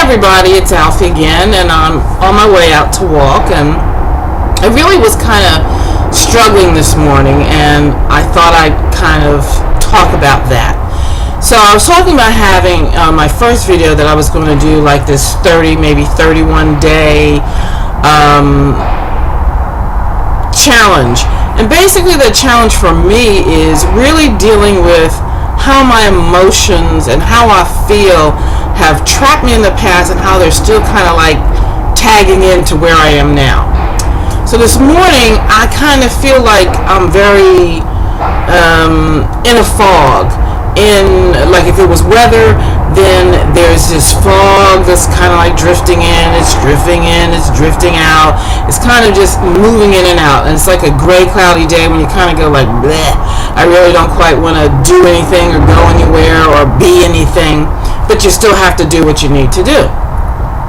everybody, it's Alfie again, and I'm on my way out to walk, and I really was kind of struggling this morning, and I thought I'd kind of talk about that. So I was talking about having my first video that I was going to do like this 30, maybe 31 day challenge. And basically the challenge for me is really dealing with how my emotions and how I feel have trapped me in the past and how they're still kind of like tagging into where I am now. So this morning I kind of feel like I'm very in a fog. In like if it was weather, then there's this fog that's kind of like drifting in, it's drifting out, it's kind of just moving in and out, and it's like a gray cloudy day when you kind of go like bleh, I really don't quite want to do anything or go anywhere or be anything, but you still have to do what you need to do.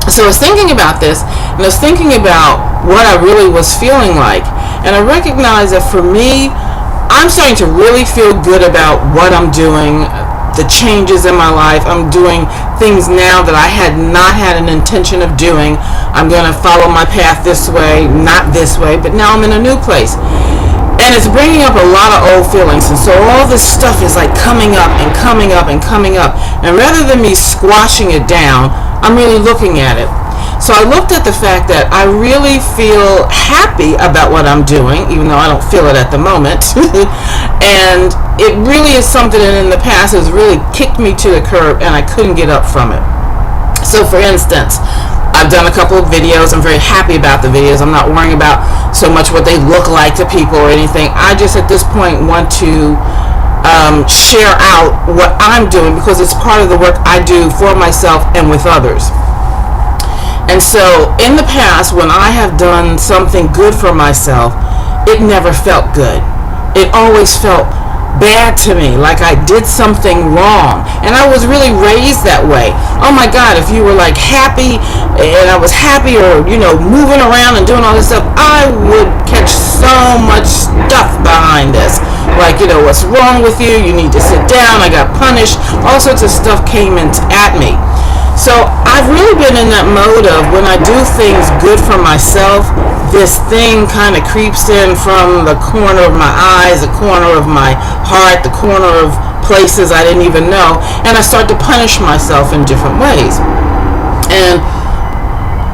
So I was thinking about this, and I was thinking about what I really was feeling like, and I recognized that for me, I'm starting to really feel good about what I'm doing, the changes in my life. I'm doing things now that I had not had an intention of doing. I'm going to follow my path this way, not this way, but now I'm in a new place. And it's bringing up a lot of old feelings. And so all this stuff is like coming up and coming up and coming up. And rather than me squashing it down, I'm really looking at it. So I looked at the fact that I really feel happy about what I'm doing, even though I don't feel it at the moment. And it really is something that in the past has really kicked me to the curb and I couldn't get up from it. So for instance, I've done a couple of videos. I'm very happy about the videos. I'm not worrying about so much what they look like to people or anything. I just at this point want to share out what I'm doing because it's part of the work I do for myself and with others. And so in the past, when I have done something good for myself, it never felt good. It always felt bad to me, like I did something wrong. And I was really raised that way. Oh my God, if you were like happy and I was happy or, you know, moving around and doing all this stuff, I would catch so much stuff behind this. Like, you know, what's wrong with you? You need to sit down. I got punished. All sorts of stuff came at me. So I've really been in that mode of when I do things good for myself, this thing kind of creeps in from the corner of my eyes, the corner of my heart, the corner of places I didn't even know, and I start to punish myself in different ways. And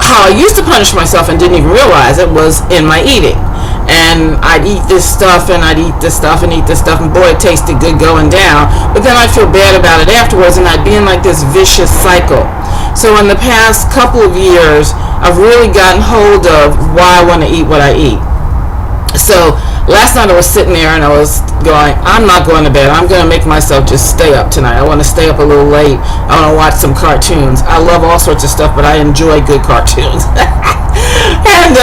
how I used to punish myself and didn't even realize it was in my eating. And I'd eat this stuff and I'd eat this stuff and eat this stuff, and boy, it tasted good going down, but then I'd feel bad about it afterwards, and I'd be in like this vicious cycle. So in the past couple of years, I've really gotten hold of why I want to eat what I eat. So last night I was sitting there and I was going, I'm not going to bed. I'm going to make myself just stay up tonight. I want to stay up a little late. I want to watch some cartoons. I love all sorts of stuff, but I enjoy good cartoons. And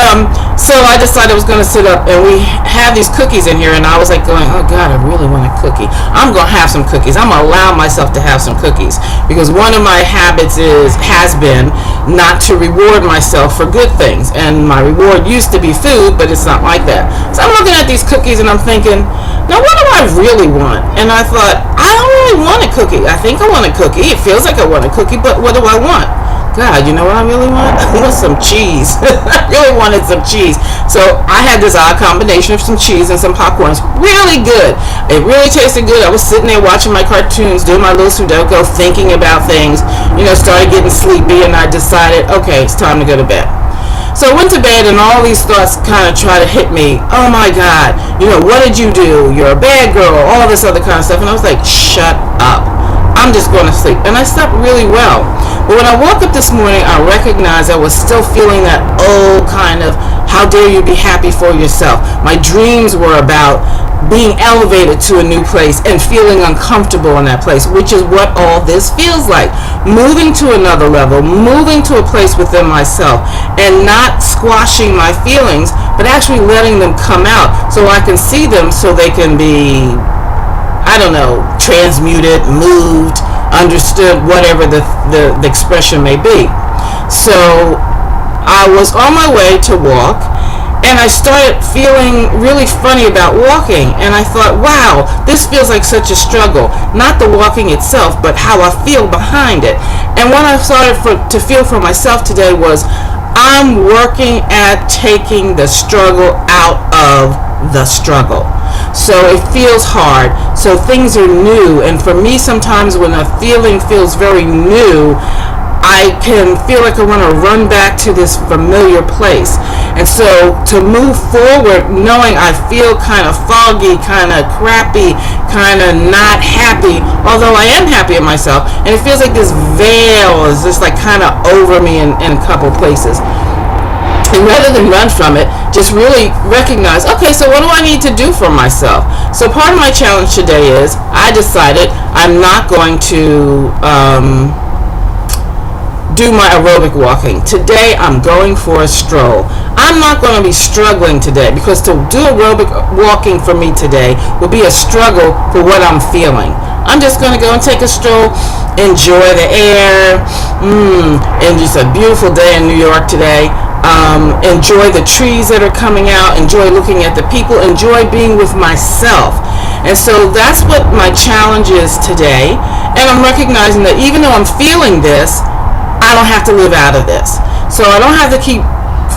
so I decided I was going to sit up, and we have these cookies in here, and I was like going, oh God, I really want a cookie. I'm going to have some cookies. I'm going to allow myself to have some cookies, because one of my habits has been not to reward myself for good things, and my reward used to be food, but it's not like that. So I'm looking at these cookies and I'm thinking, now what do I really want? And I thought, I don't really want a cookie. I think I want a cookie. It feels like I want a cookie, but what do I want? God, you know what I really want? I want some cheese. I really wanted some cheese. So I had this odd combination of some cheese and some popcorn. It's really good. It really tasted good. I was sitting there watching my cartoons, doing my little Sudoku, thinking about things, you know, started getting sleepy, and I decided, okay, it's time to go to bed. So I went to bed, and all these thoughts kind of try to hit me. Oh my God, you know, what did you do? You're a bad girl, all this other kind of stuff. And I was like, shut up. I'm just going to sleep. And I slept really well. But when I woke up this morning, I recognized I was still feeling that old kind of, how dare you be happy for yourself. My dreams were about being elevated to a new place and feeling uncomfortable in that place, which is what all this feels like. Moving to another level, moving to a place within myself, and not squashing my feelings, but actually letting them come out so I can see them, so they can be, I don't know, transmuted, moved, understood, whatever the expression may be. So I was on my way to walk, and I started feeling really funny about walking, and I thought, wow, this feels like such a struggle. Not the walking itself, but how I feel behind it. And what I started to feel for myself today was, I'm working at taking the struggle out of the struggle. So it feels hard. So things are new, and for me sometimes when a feeling feels very new, I can feel like I want to run back to this familiar place. And so to move forward, knowing I feel kind of foggy, kind of crappy, kind of not happy, although I am happy in myself, and it feels like this veil is just like kind of over me in a couple places. And rather than run from it, just really recognize, okay, so what do I need to do for myself? So part of my challenge today is, I decided I'm not going to do my aerobic walking. Today I'm going for a stroll. I'm not going to be struggling today, because to do aerobic walking for me today will be a struggle for what I'm feeling. I'm just going to go and take a stroll, enjoy the air, and just a beautiful day in New York today. Enjoy the trees that are coming out, enjoy looking at the people, enjoy being with myself. And so that's what my challenge is today. And I'm recognizing that even though I'm feeling this, I don't have to live out of this. So I don't have to keep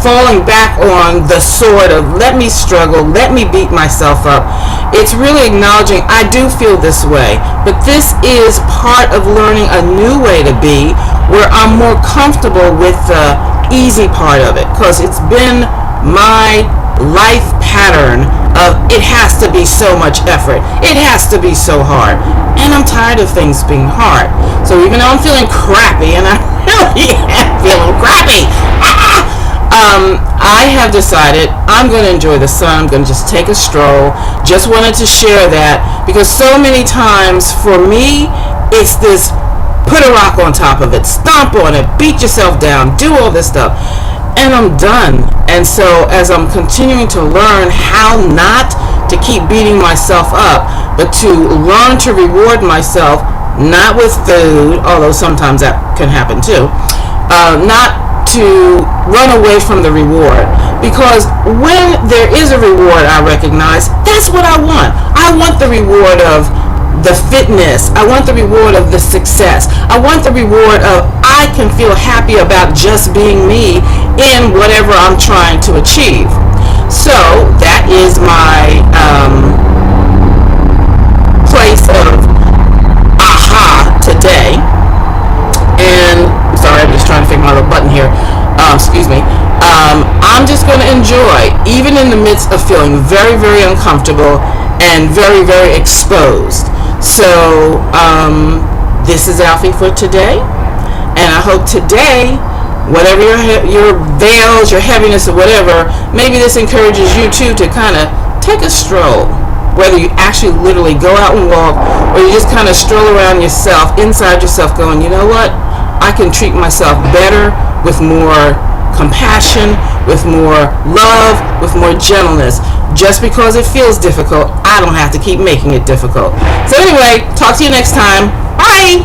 falling back on the sword of let me struggle, let me beat myself up. It's really acknowledging I do feel this way, but this is part of learning a new way to be, where I'm more comfortable with the easy part of it, because it's been my life pattern of it has to be so much effort, it has to be so hard, and I'm tired of things being hard. So even though I'm feeling crappy, and I really am feeling crappy, I have decided I'm going to enjoy the sun. I'm going to just take a stroll. Just wanted to share that, because so many times for me it's this put a rock on top of it, stomp on it, beat yourself down, do all this stuff, and I'm done. And so as I'm continuing to learn how not to keep beating myself up, but to learn to reward myself, not with food, although sometimes that can happen too, not to run away from the reward, because when there is a reward, I recognize that's what I want. I want the reward of the fitness. I want the reward of the success. I want the reward of I can feel happy about just being me in whatever I'm trying to achieve. So that is my place of aha today. And sorry, I'm just trying to figure my little button here. Excuse me. I'm just going to enjoy, even in the midst of feeling very, very uncomfortable and very, very exposed. So this is Alfie for today, and I hope today, whatever your veils, your heaviness, or whatever, maybe this encourages you too to kind of take a stroll. Whether you actually literally go out and walk, or you just kind of stroll around yourself, inside yourself, going, you know what? I can treat myself better, with more compassion, with more love, with more gentleness. Just because it feels difficult, I don't have to keep making it difficult. So anyway, talk to you next time. Bye!